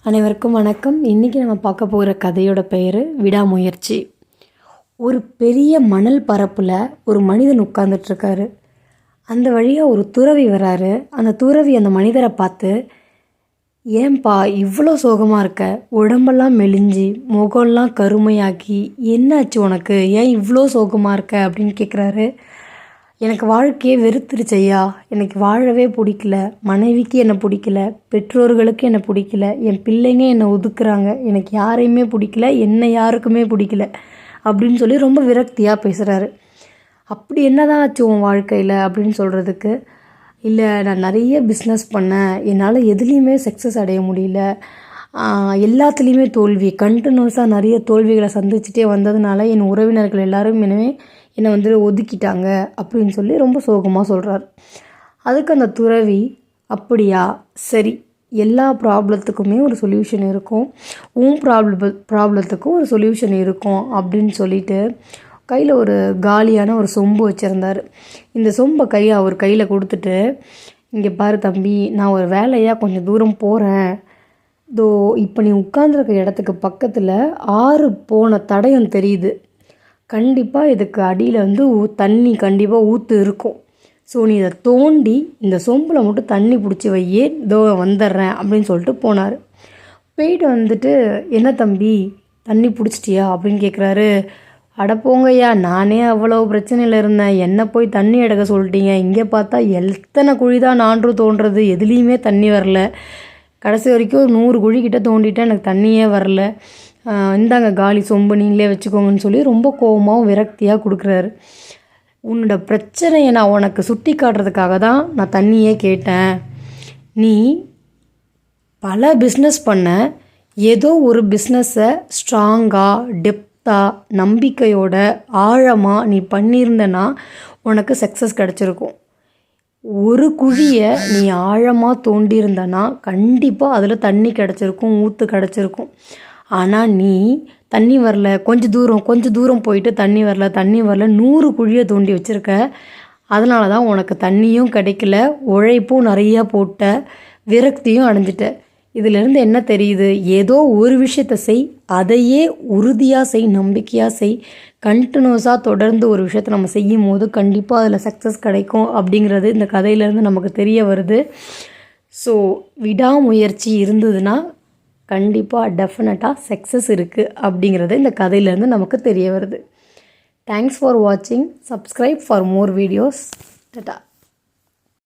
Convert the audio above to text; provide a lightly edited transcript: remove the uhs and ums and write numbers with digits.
அனைவருக்கும் வணக்கம். இன்றைக்கி நம்ம பார்க்க போகிற கதையோட பெயர் விடாமுயற்சி. ஒரு பெரிய மணல் பரப்பில் ஒரு மனிதன் உட்கார்ந்துட்டுருக்காரு. அந்த வழியாக ஒரு துறவி வராரு. அந்த துறவி அந்த மனிதரை பார்த்து, ஏன்பா இவ்வளோ சோகமாக இருக்க, உடம்பெல்லாம் மெலிஞ்சி முகம்லாம் கருமையாக்கி, என்னாச்சு உனக்கு, ஏன் இவ்வளோ சோகமாக இருக்க அப்படின்னு கேட்குறாரு. எனக்கு வாழ்க்கையே வெறுத்துருச்சு ஐயா, எனக்கு வாழவே பிடிக்கல, மனைவிக்கு என்னை பிடிக்கல, பெற்றோர்களுக்கு என்னை பிடிக்கல, என் பிள்ளைங்க என்னை ஒதுக்குறாங்க, எனக்கு யாரையுமே பிடிக்கல, என்னை யாருக்குமே பிடிக்கல அப்படின்னு சொல்லி ரொம்ப விரக்தியாக பேசுகிறாரு. அப்படி என்ன தான் ஆச்சு உன் வாழ்க்கையில் அப்படின்னு சொல்கிறதுக்கு, இல்லை நான் நிறைய பிஸ்னஸ் பண்ணேன், என்னால் எதுலேயுமே சக்ஸஸ் அடைய முடியல, எல்லாத்துலேயுமே தோல்வி, கண்டினியூஸாக நிறைய தோல்விகளை சந்திச்சுட்டே வந்ததுனால என் உறவினர்கள் எல்லோரும் என்னை ஒதுக்கிட்டாங்க அப்படின்னு சொல்லி ரொம்ப சோகமாக சொல்கிறார். அதுக்கு அந்த துறவி, அப்படியா, சரி, எல்லா ப்ராப்ளத்துக்குமே ஒரு சொல்யூஷன் இருக்கும், உன் ப்ராப்ளத்துக்கும் ஒரு சொல்யூஷன் இருக்கும் அப்படின்னு சொல்லிட்டு கையில் ஒரு காலியான ஒரு சொம்பு வச்சுருந்தார். இந்த சொம்பை அவர் கையில் கொடுத்துட்டு, இங்கே பாரு தம்பி, நான் ஒரு வேலையாக கொஞ்சம் தூரம் போகிறேன், இப்போ நீ உட்கார்ந்துருக்க இடத்துக்கு பக்கத்தில் ஆறு போன தடயம் தெரியுது, கண்டிப்பாக இதுக்கு அடியில் தண்ணி கண்டிப்பாக ஊற்று இருக்கும், ஸோ நீ இதை தோண்டி இந்த சொம்பில் மட்டும் தண்ணி பிடிச்சி வையே, வந்துடுறேன் அப்படின்னு சொல்லிட்டு போனார். போயிட்டு என்ன தம்பி தண்ணி பிடிச்சிட்டியா அப்படின்னு கேட்குறாரு. அட போங்கய்யா, நானே அவ்வளோ பிரச்சனையில் இருந்தேன், என்ன போய் தண்ணி எடுக்க சொல்லிட்டீங்க, இங்கே பார்த்தா எத்தனை குழி தான் நான்றும் தோன்றுறது, எதுலேயுமே தண்ணி வரல, கடைசி வரைக்கும் 100 குழிக்கிட்ட தோண்டிட்டேன், எனக்கு தண்ணியே வரல, இந்தாங்க காலி சொம்பு, நீங்களே வச்சுக்கோங்கன்னு சொல்லி ரொம்ப கோபமாகவும் விரக்தியாக கொடுக்குறாரு. உன்னோட பிரச்சனையை நான் உனக்கு சுட்டி காட்டுறதுக்காக தான் நான் தண்ணியே கேட்டேன், நீ பல பிஸ்னஸ் பண்ண, ஏதோ ஒரு பிஸ்னஸை ஸ்ட்ராங்காக டெப்த்தாக நம்பிக்கையோட ஆழமாக நீ பண்ணியிருந்தனா உனக்கு சக்ஸஸ் கிடச்சிருக்கும். ஒரு குழியை நீ ஆழமாக தோண்டியிருந்தனா கண்டிப்பாக அதில் தண்ணி கிடச்சிருக்கும், ஊற்று கிடச்சிருக்கும். ஆனால் நீ தண்ணி வரல, கொஞ்சம் தூரம் போயிட்டு தண்ணி வரல 100 குழியை தோண்டி வச்சுருக்க, அதனால தான் உனக்கு தண்ணியும் கிடைக்கல, உழைப்பும் நிறையா போட்ட, விரக்தியும் அடைஞ்சிட்ட. இதிலேருந்து என்ன தெரியுது, ஏதோ ஒரு விஷயத்தை செய், அதையே உறுதியாக செய், நம்பிக்கையாக செய், கண்டினியூஸாக தொடர்ந்து ஒரு விஷயத்தை நம்ம செய்யும் போது கண்டிப்பாக அதில் சக்ஸஸ் கிடைக்கும் அப்படிங்கிறது இந்த கதையிலேருந்து நமக்கு தெரிய வருது. ஸோ விடாமுயற்சி இருந்ததுன்னா கண்டிப்பாக டெஃபினட்டாக சக்ஸஸ் இருக்குது அப்படிங்கிறது இந்த கதையிலேருந்து நமக்கு தெரிய வருது. தேங்க்ஸ் ஃபார் வாட்சிங். Subscribe for more videos. Tata.